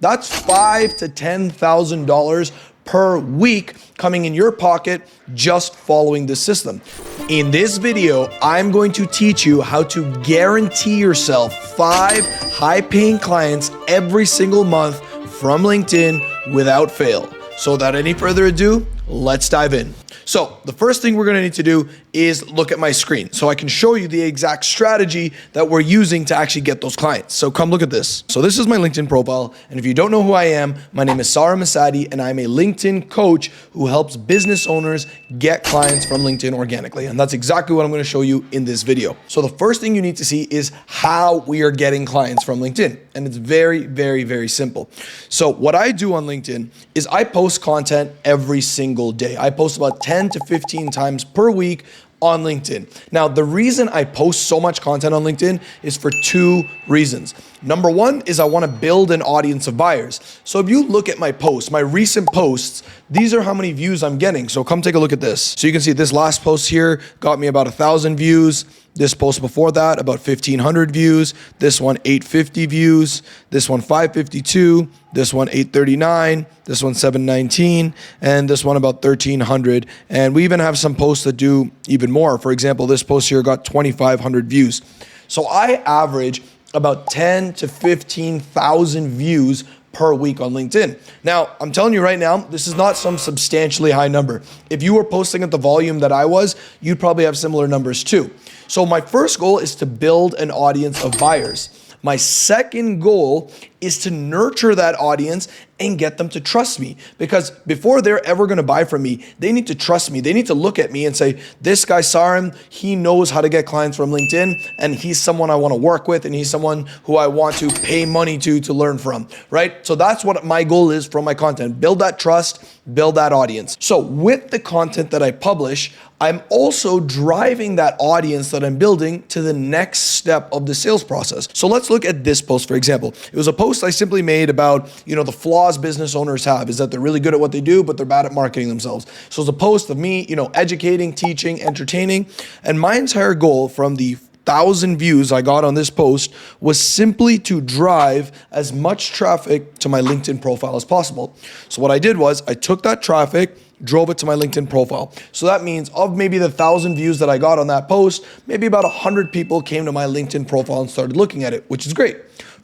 That's $5,000 to $10,000 per week coming in your pocket just following this system. In this video, I'm going to teach you how to guarantee yourself 5 high-paying clients every single month from LinkedIn without fail. So without any further ado, let's dive in. So the first thing we're going to need to do is look at my screen so I can show you the exact strategy that we're using to actually get those clients. So come look at this. So this is my LinkedIn profile. And if you don't know who I am, my name is Saram Asadi and I'm a LinkedIn coach who helps business owners get clients from LinkedIn organically. And that's exactly what I'm going to show you in this video. So the first thing you need to see is how we are getting clients from LinkedIn. And it's very, very, very simple. So what I do on LinkedIn is I post content every single day. I post about 10 to 15 times per week on LinkedIn. Now, the reason I post so much content on LinkedIn is for 2 reasons. Number 1 is I want to build an audience of buyers. So if you look at my posts, my recent posts, these are how many views I'm getting. So come take a look at this. So you can see this last post here got me about 1,000 views. This post before that, about 1,500 views. This one, 850 views. This one, 552. This one, 839. This one, 719. And this one, about 1,300. And we even have some posts that do even more. For example, this post here got 2,500 views. So I average about 10 to 15,000 views per week on LinkedIn. Now, I'm telling you right now, this is not some substantially high number. If you were posting at the volume that I was, you'd probably have similar numbers too. So my first goal is to build an audience of buyers. My second goal is to nurture that audience and get them to trust me, because before they're ever going to buy from me, they need to trust me. They need to look at me and say, this guy Saram, he knows how to get clients from LinkedIn and he's someone I want to work with and he's someone who I want to pay money to learn from, right? So that's what my goal is from my content. Build that trust, build that audience. So with the content that I publish, I'm also driving that audience that I'm building to the next step of the sales process. So let's look at this post, for example. It was a post I simply made about, the flaws business owners have is that they're really good at what they do, but they're bad at marketing themselves. So it's a post of me, educating, teaching, entertaining. And my entire goal from the 1,000 views I got on this post was simply to drive as much traffic to my LinkedIn profile as possible. So what I did was I took that traffic, drove it to my LinkedIn profile. So that means of maybe the 1,000 views that I got on that post, maybe about 100 people came to my LinkedIn profile and started looking at it, which is great.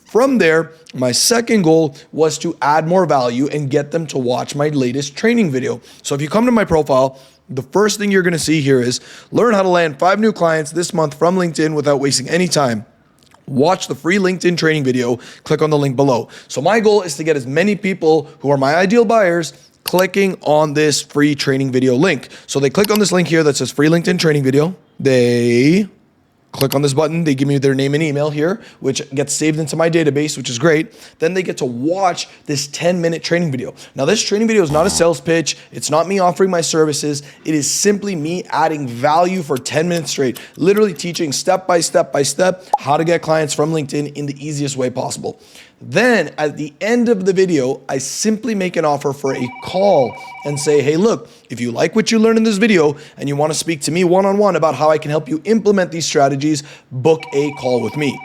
From there, my second goal was to add more value and get them to watch my latest training video. So if you come to my profile, the first thing you're going to see here is learn how to land 5 new clients this month from LinkedIn without wasting any time. Watch the free LinkedIn training video. Click on the link below. So my goal is to get as many people who are my ideal buyers clicking on this free training video link. So they click on this link here that says free LinkedIn training video. They click on this button, they give me their name and email here, which gets saved into my database, which is great. Then they get to watch this 10-minute training video. Now, this training video is not a sales pitch. It's not me offering my services. It is simply me adding value for 10 minutes straight, literally teaching step by step how to get clients from LinkedIn in the easiest way possible. Then at the end of the video, I simply make an offer for a call and say, hey, look, if you like what you learned in this video and you want to speak to me one-on-one about how I can help you implement these strategies, book a call with me.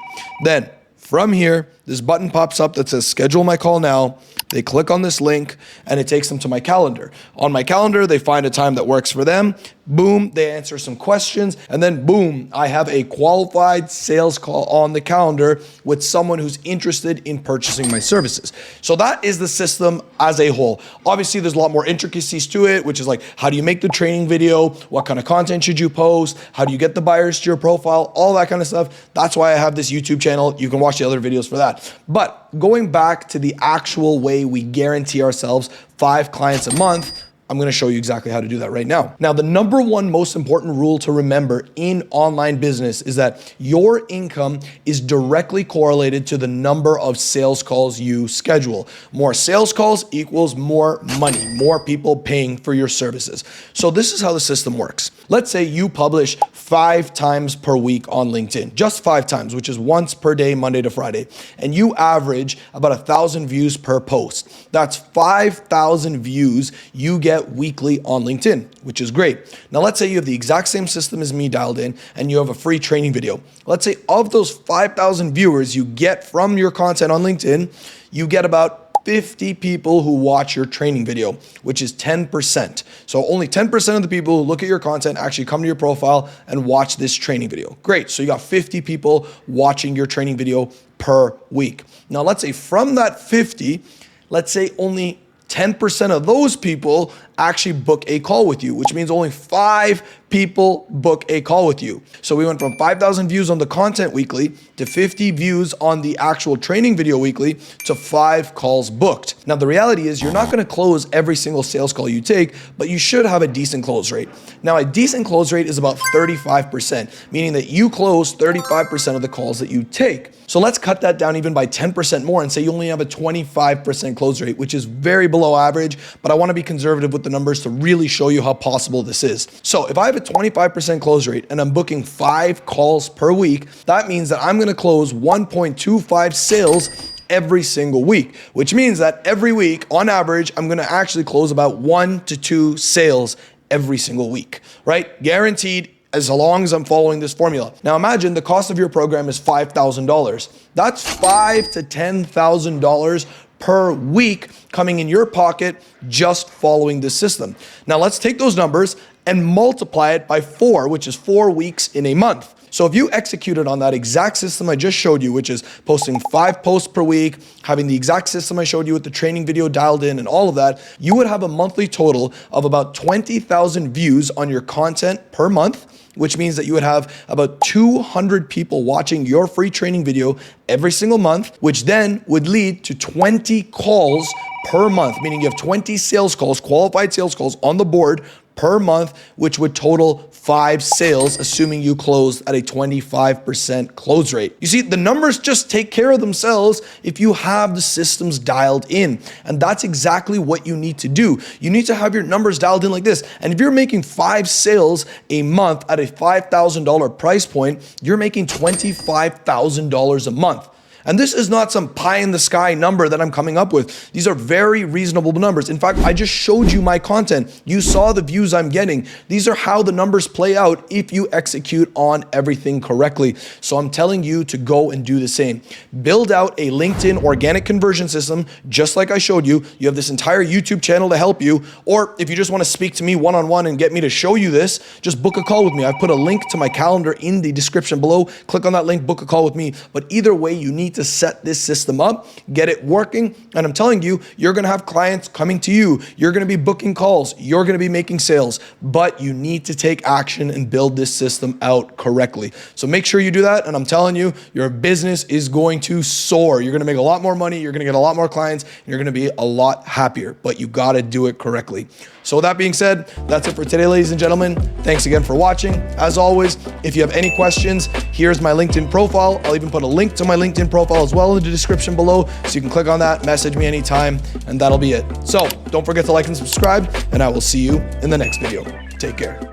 Then from here, this button pops up that says schedule my call now. They click on this link and it takes them to my calendar. On my calendar, they find a time that works for them. Boom, they answer some questions, and then boom, I have a qualified sales call on the calendar with someone who's interested in purchasing my services. So that is the system as a whole. Obviously, there's a lot more intricacies to it, which is like, how do you make the training video? What kind of content should you post? How do you get the buyers to your profile? All that kind of stuff. That's why I have this YouTube channel. You can watch the other videos for that. But going back to the actual way we guarantee ourselves 5 clients a month, I'm going to show you exactly how to do that right now. Now, the number one most important rule to remember in online business is that your income is directly correlated to the number of sales calls you schedule. More sales calls equals more money, more people paying for your services. So this is how the system works. Let's say you publish 5 times per week on LinkedIn, just 5 times, which is once per day, Monday to Friday, and you average about 1,000 views per post. That's 5,000 views you get weekly on LinkedIn, which is great. Now, let's say you have the exact same system as me dialed in and you have a free training video. Let's say of those 5,000 viewers you get from your content on LinkedIn, you get about 50 people who watch your training video, which is 10%. So only 10% of the people who look at your content actually come to your profile and watch this training video. Great, so you got 50 people watching your training video per week. Now let's say from that 50, let's say only 10% of those people actually book a call with you, which means only 5 people book a call with you. So we went from 5,000 views on the content weekly to 50 views on the actual training video weekly to 5 calls booked. Now the reality is you're not going to close every single sales call you take, but you should have a decent close rate. Now a decent close rate is about 35%, meaning that you close 35% of the calls that you take. So let's cut that down even by 10% more and say you only have a 25% close rate, which is very below average, but I want to be conservative with the numbers to really show you how possible this is. So if I have a 25% close rate and I'm booking 5 calls per week, that means that I'm going to close 1.25 sales every single week, which means that every week on average, I'm going to actually close about 1 to 2 sales every single week, right? Guaranteed, as long as I'm following this formula. Now imagine the cost of your program is $5,000. That's $5,000 to $10,000 per week coming in your pocket just following this system. Now let's take those numbers and multiply it by 4, which is 4 weeks in a month. So if you executed on that exact system I just showed you, which is posting 5 posts per week, having the exact system I showed you with the training video dialed in and all of that, you would have a monthly total of about 20,000 views on your content per month, which means that you would have about 200 people watching your free training video every single month, which then would lead to 20 calls per month, meaning you have 20 sales calls, qualified sales calls on the board per month, which would total 5 sales, assuming you closed at a 25% close rate. You see, the numbers just take care of themselves if you have the systems dialed in. And that's exactly what you need to do. You need to have your numbers dialed in like this. And if you're making 5 sales a month at a $5,000 price point, you're making $25,000 a month. And this is not some pie in the sky number that I'm coming up with. These are very reasonable numbers. In fact, I just showed you my content. You saw the views I'm getting. These are how the numbers play out if you execute on everything correctly. So I'm telling you to go and do the same. Build out a LinkedIn organic conversion system, just like I showed you. You have this entire YouTube channel to help you. Or if you just want to speak to me one-on-one and get me to show you this, just book a call with me. I've put a link to my calendar in the description below. Click on that link, book a call with me. But either way, you need to set this system up, get it working, and I'm telling you, you're gonna have clients coming to you, you're gonna be booking calls, you're gonna be making sales, but you need to take action and build this system out correctly. So make sure you do that, and I'm telling you, your business is going to soar. You're gonna make a lot more money, you're gonna get a lot more clients, and you're gonna be a lot happier, but you gotta do it correctly. So with that being said, that's it for today, ladies and gentlemen. Thanks again for watching. As always, if you have any questions, here's my LinkedIn profile. I'll even put a link to my LinkedIn profile as well in the description below, so you can click on that, message me anytime, and that'll be it. So don't forget to like and subscribe, and I will see you in the next video. Take care.